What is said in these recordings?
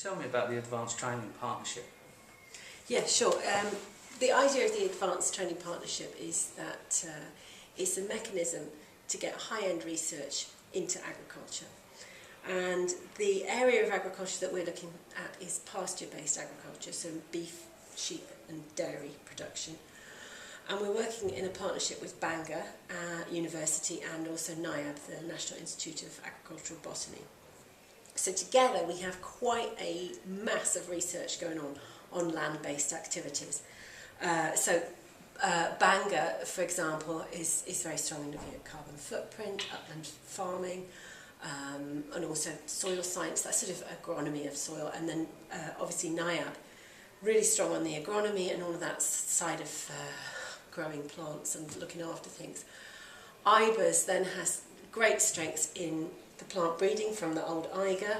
Tell me about the Advanced Training Partnership. Yeah, sure. The idea of the Advanced Training Partnership is that it's a mechanism to get high-end research into agriculture. And the area of agriculture that we're looking at is pasture-based agriculture, so beef, sheep and dairy production. And we're working in a partnership with Bangor University and also NIAB, the National Institute of Agricultural Botany. So together we have quite a mass of research going on land-based activities. Bangor, for example, is very strong in looking at carbon footprint, upland farming, and also soil science, that sort of agronomy of soil. And then obviously NIAB, really strong on the agronomy and all of that side of growing plants and looking after things. IBERS then has great strengths in the plant breeding from the old IGA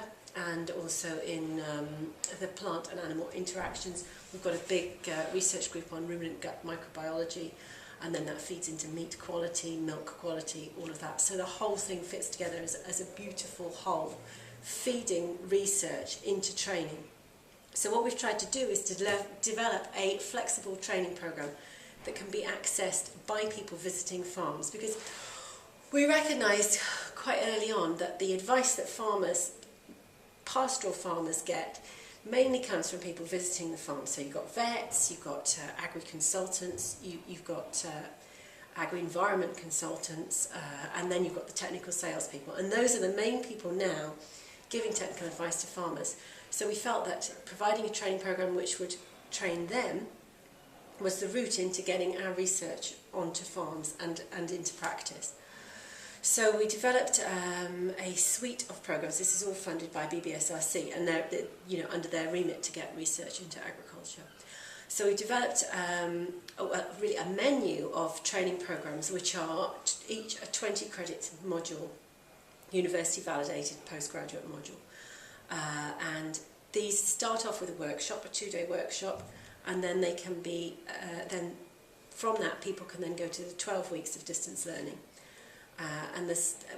and also in the plant and animal interactions. We've got a big research group on ruminant gut microbiology, and then that feeds into meat quality, milk quality, all of that. So the whole thing fits together as a beautiful whole, feeding research into training. So what we've tried to do is to develop a flexible training program that can be accessed by people visiting farms, because we recognised quite early on that the advice that pastoral farmers get mainly comes from people visiting the farm. So you've got vets, you've got agri-consultants, you've got agri-environment consultants, and then you've got the technical salespeople. And those are the main people now giving technical advice to farmers. So we felt that providing a training program which would train them was the route into getting our research onto farms and into practice. So we developed a suite of programs. This is all funded by BBSRC, and they're under their remit to get research into agriculture. So we developed really a menu of training programs, which are each a 20-credit module, university validated postgraduate module, and these start off with a workshop, a 2-day workshop, and then they can be then from that people can then go to the 12 weeks of distance learning. And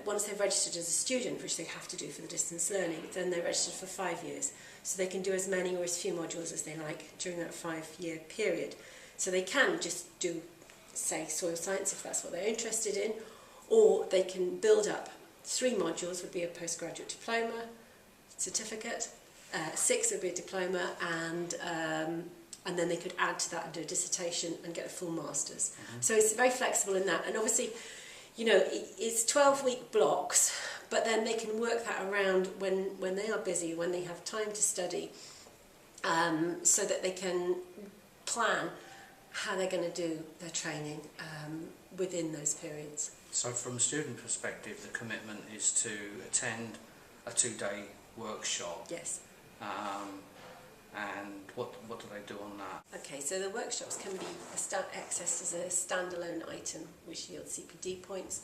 once they've registered as a student, which they have to do for the distance learning, then they're registered for 5 years. So they can do as many or as few modules as they like during that 5-year period. So they can just do, say, soil science if that's what they're interested in, or they can build up 3 modules would be a postgraduate diploma, certificate, 6 would be a diploma, and then they could add to that and do a dissertation and get a full master's. Mm-hmm. So it's very flexible in that. And obviously, it's 12-week blocks, but then they can work that around when they are busy, when they have time to study, so that they can plan how they're going to do their training within those periods. So from a student perspective, the commitment is to attend a 2-day workshop. Yes. And what do they do on that? Okay, so the workshops can be accessed as a standalone item which yields CPD points,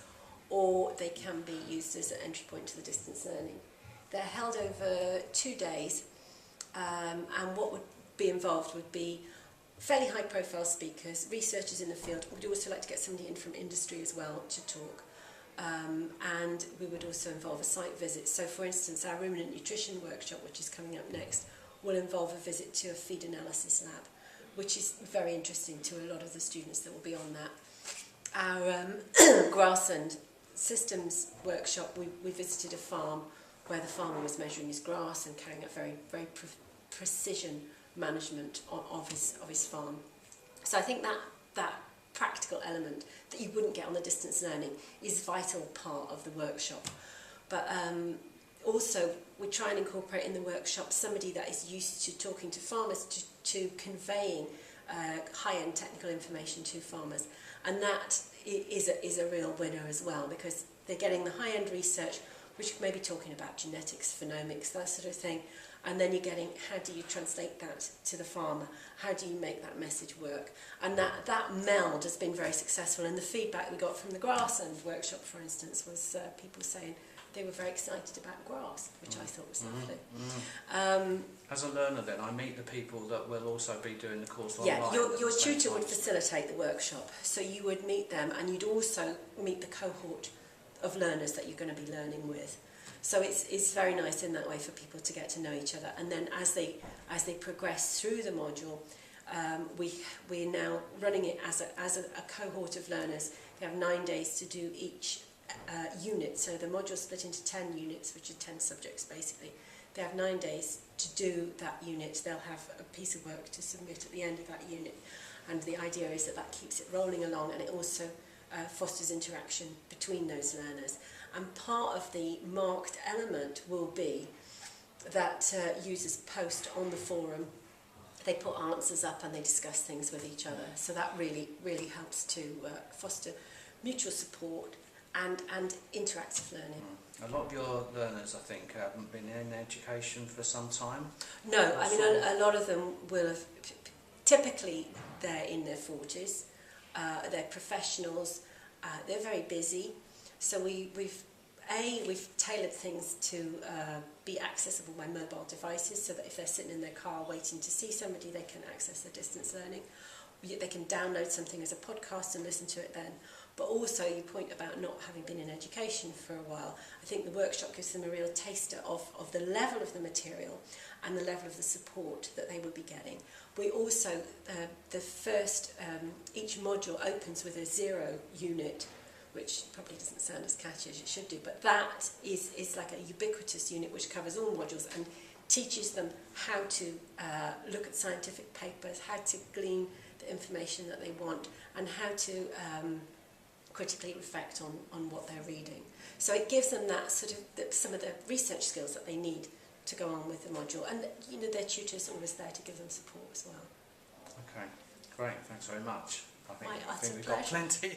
or they can be used as an entry point to the distance learning. They're held over 2 days, and what would be involved would be fairly high profile speakers, researchers in the field. We'd also like to get somebody in from industry as well to talk. And we would also involve a site visit. So for instance, our ruminant nutrition workshop, which is coming up next, will involve a visit to a feed analysis lab, which is very interesting to a lot of the students that will be on that. Our grassland systems workshop, we visited a farm where the farmer was measuring his grass and carrying out very precision management of his farm. So I think that practical element that you wouldn't get on the distance learning is a vital part of the workshop. But also, we try and incorporate in the workshop somebody that is used to talking to farmers, to conveying high-end technical information to farmers. And that is a real winner as well, because they're getting the high-end research, which may be talking about genetics, phenomics, that sort of thing. And then you're getting, how do you translate that to the farmer? How do you make that message work? And that meld has been very successful. And the feedback we got from the grassland workshop, for instance, was people saying they were very excited about grass, which I thought was lovely. As a learner then, I meet the people that will also be doing the course online. Yeah, your tutor would facilitate the workshop. So you would meet them, and you'd also meet the cohort of learners that you're going to be learning with. So it's very nice in that way for people to get to know each other. And then as they progress through the module, we're now running it as a cohort of learners. They have 9 days to do each unit. So the module's split into 10 units, which are 10 subjects basically. They have 9 days to do that unit. They'll have a piece of work to submit at the end of that unit. And the idea is that keeps it rolling along, and it also fosters interaction between those learners. And part of the marked element will be that users post on the forum. They put answers up and they discuss things with each other. So that really, really helps to foster mutual support and interactive learning. A lot of your learners, I think, haven't been in education for some time. No, I mean, a lot of them will have, typically they're in their 40s, they're professionals, they're very busy. So we've tailored things to be accessible by mobile devices, so that if they're sitting in their car waiting to see somebody, they can access their distance learning. They can download something as a podcast and listen to it then. But also, you point about not having been in education for a while. I think the workshop gives them a real taster of the level of the material and the level of the support that they would be getting. We also, each module opens with a 0 unit, which probably doesn't sound as catchy as it should do, but that is like a ubiquitous unit which covers all modules and teaches them how to look at scientific papers, how to glean the information that they want, and how to critically reflect on what they're reading. So it gives them that sort of some of the research skills that they need to go on with the module, and their tutor's always there to give them support as well. Okay, great, thanks very much. I think My utter we've got pleasure. plenty.